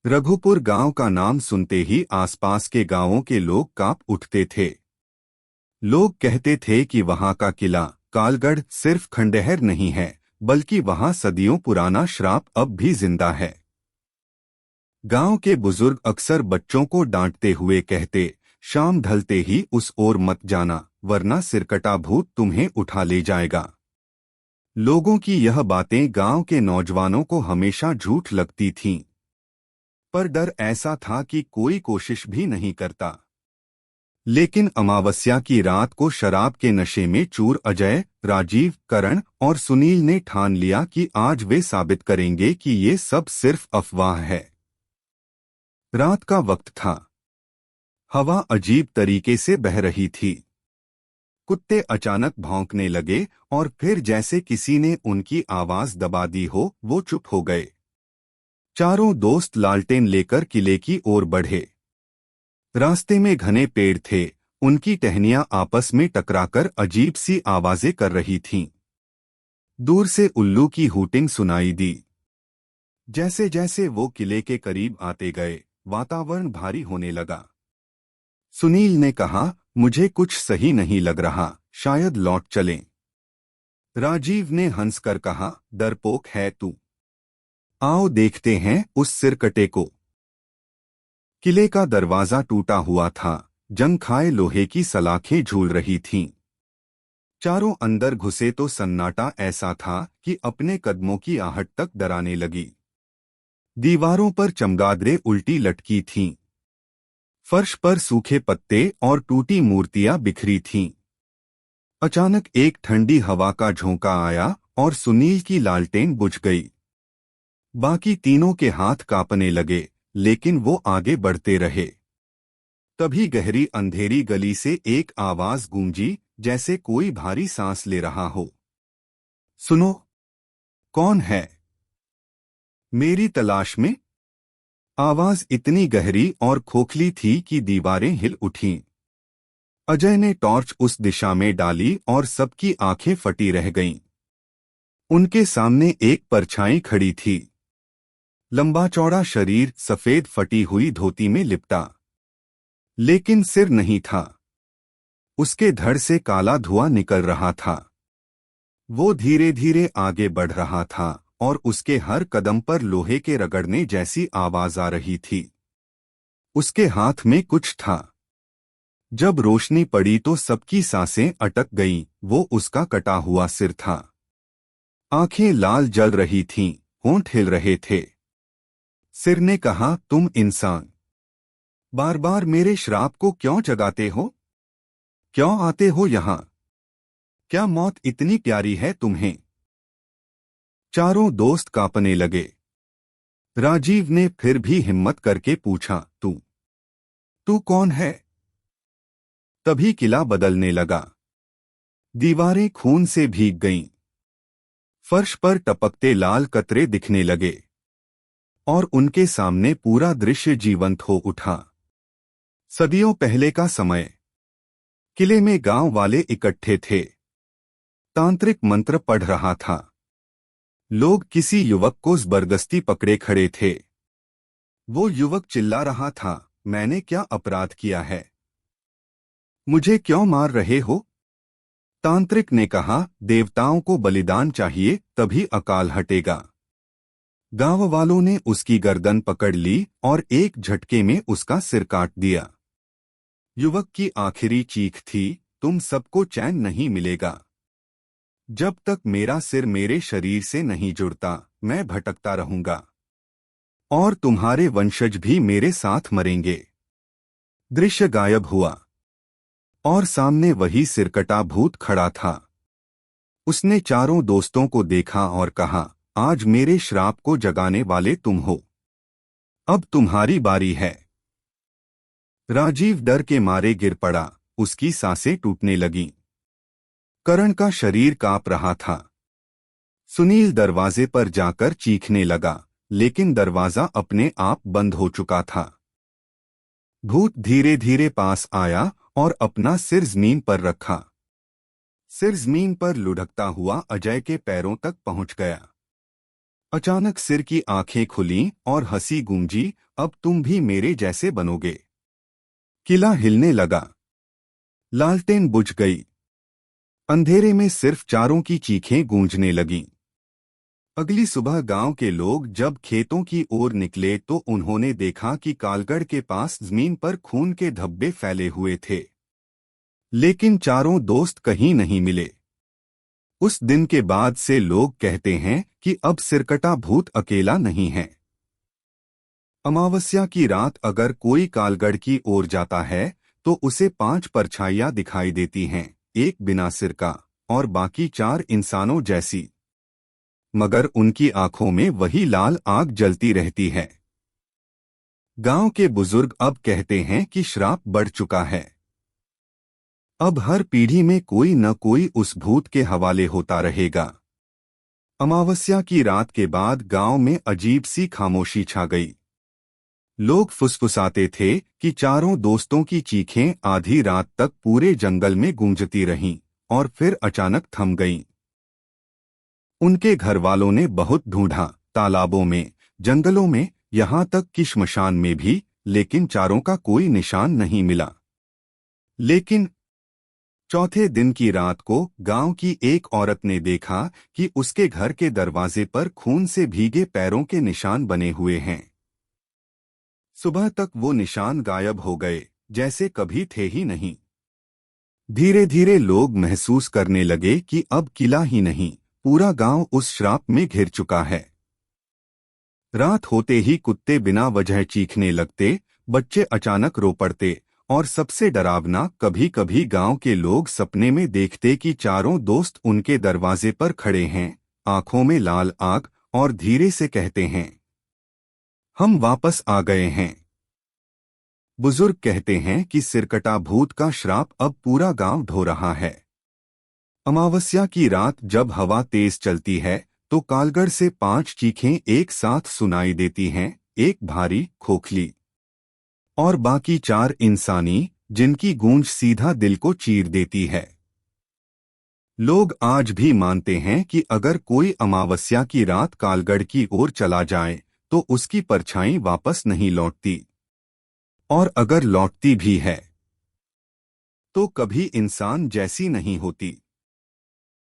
रघुपुर गांव का नाम सुनते ही आसपास के गांवों के लोग कांप उठते थे। लोग कहते थे कि वहां का किला कालगढ़ सिर्फ खंडहर नहीं है, बल्कि वहां सदियों पुराना श्राप अब भी जिंदा है। गांव के बुजुर्ग अक्सर बच्चों को डांटते हुए कहते, शाम ढलते ही उस ओर मत जाना, वरना सिरकटा भूत तुम्हें उठा ले जाएगा। लोगों की यह बातें गांव के नौजवानों को हमेशा झूठ लगती थीं, पर डर ऐसा था कि कोई कोशिश भी नहीं करता। लेकिन अमावस्या की रात को शराब के नशे में चूर अजय, राजीव, करण और सुनील ने ठान लिया कि आज वे साबित करेंगे कि ये सब सिर्फ अफवाह है। रात का वक्त था। हवा अजीब तरीके से बह रही थी। कुत्ते अचानक भौंकने लगे और फिर जैसे किसी ने उनकी आवाज दबा दी हो, वो चुप हो गए। चारों दोस्त लालटेन लेकर किले की ओर बढ़े। रास्ते में घने पेड़ थे, उनकी टहनियां आपस में टकराकर अजीब सी आवाजें कर रही थीं। दूर से उल्लू की हूटिंग सुनाई दी। जैसे जैसे वो किले के करीब आते गए, वातावरण भारी होने लगा। सुनील ने कहा, मुझे कुछ सही नहीं लग रहा, शायद लौट चलें। राजीव ने हंसकर कहा, डरपोक है तू। आओ देखते हैं उस सिरकटे को। किले का दरवाजा टूटा हुआ था, जंग खाए लोहे की सलाखें झूल रही थीं। चारों अंदर घुसे तो सन्नाटा ऐसा था कि अपने कदमों की आहट तक डराने लगी। दीवारों पर चमगादरें उल्टी लटकी थीं। फर्श पर सूखे पत्ते और टूटी मूर्तियां बिखरी थीं। अचानक एक ठंडी हवा का झोंका आया और सुनील की लालटेन बुझ गई। बाकी तीनों के हाथ कांपने लगे, लेकिन वो आगे बढ़ते रहे। तभी गहरी अंधेरी गली से एक आवाज गूंजी, जैसे कोई भारी सांस ले रहा हो। सुनो, कौन है? मेरी तलाश में? आवाज इतनी गहरी और खोखली थी कि दीवारें हिल उठीं। अजय ने टॉर्च उस दिशा में डाली और सबकी आंखें फटी रह गईं। उनके सामने एक परछाई खड़ी थी। लंबा चौड़ा शरीर सफेद फटी हुई धोती में लिपटा, लेकिन सिर नहीं था। उसके धड़ से काला धुआं निकल रहा था। वो धीरे धीरे आगे बढ़ रहा था और उसके हर कदम पर लोहे के रगड़ने जैसी आवाज आ रही थी। उसके हाथ में कुछ था। जब रोशनी पड़ी तो सबकी सांसें अटक गईं। वो उसका कटा हुआ सिर था। आंखें लाल जल रही थीं, होंठ हिल रहे थे। सिर ने कहा, तुम इंसान बार बार मेरे श्राप को क्यों जगाते हो? क्यों आते हो यहां? क्या मौत इतनी प्यारी है तुम्हें? चारों दोस्त कांपने लगे। राजीव ने फिर भी हिम्मत करके पूछा, तू कौन है? तभी किला बदलने लगा। दीवारें खून से भीग गईं। फर्श पर टपकते लाल कतरे दिखने लगे और उनके सामने पूरा दृश्य जीवंत हो उठा। सदियों पहले का समय। किले में गांव वाले इकट्ठे थे। तांत्रिक मंत्र पढ़ रहा था। लोग किसी युवक को जबरदस्ती पकड़े खड़े थे। वो युवक चिल्ला रहा था, मैंने क्या अपराध किया है? मुझे क्यों मार रहे हो? तांत्रिक ने कहा, देवताओं को बलिदान चाहिए, तभी अकाल हटेगा। गांव वालों ने उसकी गर्दन पकड़ ली और एक झटके में उसका सिर काट दिया। युवक की आखिरी चीख थी, तुम सबको चैन नहीं मिलेगा। जब तक मेरा सिर मेरे शरीर से नहीं जुड़ता, मैं भटकता रहूंगा और तुम्हारे वंशज भी मेरे साथ मरेंगे। दृश्य गायब हुआ और सामने वही सिरकटा भूत खड़ा था। उसने चारों दोस्तों को देखा और कहा, आज मेरे श्राप को जगाने वाले तुम हो। अब तुम्हारी बारी है। राजीव डर के मारे गिर पड़ा, उसकी सांसें टूटने लगीं। करण का शरीर कांप रहा था। सुनील दरवाजे पर जाकर चीखने लगा, लेकिन दरवाजा अपने आप बंद हो चुका था। भूत धीरे धीरे पास आया और अपना सिर जमीन पर रखा। सिर जमीन पर लुढ़कता हुआ अजय के पैरों तक पहुंच गया। अचानक सिर की आंखें खुलीं और हंसी गूंजी, अब तुम भी मेरे जैसे बनोगे। किला हिलने लगा। लालटेन बुझ गई। अंधेरे में सिर्फ चारों की चीखें गूंजने लगीं। अगली सुबह गांव के लोग जब खेतों की ओर निकले तो उन्होंने देखा कि कालगढ़ के पास जमीन पर खून के धब्बे फैले हुए थे। लेकिन चारों दोस्त कहीं नहीं मिले। उस दिन के बाद से लोग कहते हैं कि अब सिरकटा भूत अकेला नहीं है। अमावस्या की रात अगर कोई कालगढ़ की ओर जाता है तो उसे 5 परछाइयां दिखाई देती हैं, एक बिना सिर का और बाकी 4 इंसानों जैसी। मगर उनकी आंखों में वही लाल आग जलती रहती है। गांव के बुजुर्ग अब कहते हैं कि श्राप बढ़ चुका है। अब हर पीढ़ी में कोई न कोई उस भूत के हवाले होता रहेगा। अमावस्या की रात के बाद गांव में अजीब सी खामोशी छा गई। लोग फुसफुसाते थे कि चारों दोस्तों की चीखें आधी रात तक पूरे जंगल में गूंजती रहीं और फिर अचानक थम गईं। उनके घरवालों ने बहुत ढूंढा, तालाबों में, जंगलों में, यहाँ तक कि श्मशान में भी, लेकिन चारों का कोई निशान नहीं मिला। लेकिन चौथे दिन की रात को गांव की एक औरत ने देखा कि उसके घर के दरवाजे पर खून से भीगे पैरों के निशान बने हुए हैं। सुबह तक वो निशान गायब हो गए, जैसे कभी थे ही नहीं। धीरे धीरे लोग महसूस करने लगे कि अब किला ही नहीं, पूरा गांव उस श्राप में घिर चुका है। रात होते ही कुत्ते बिना वजह चीखने लगते, बच्चे अचानक रो पड़ते और सबसे डरावना, कभी कभी गांव के लोग सपने में देखते कि चारों दोस्त उनके दरवाजे पर खड़े हैं, आंखों में लाल आग, और धीरे से कहते हैं, हम वापस आ गए हैं। बुजुर्ग कहते हैं कि सिरकटा भूत का श्राप अब पूरा गांव ढो रहा है। अमावस्या की रात जब हवा तेज चलती है तो कालगढ़ से 5 चीखें एक साथ सुनाई देती हैं, एक भारी, खोखली और बाकी 4 इंसानी, जिनकी गूंज सीधा दिल को चीर देती है। लोग आज भी मानते हैं कि अगर कोई अमावस्या की रात कालगढ़ की ओर चला जाए तो उसकी परछाई वापस नहीं लौटती, और अगर लौटती भी है तो कभी इंसान जैसी नहीं होती।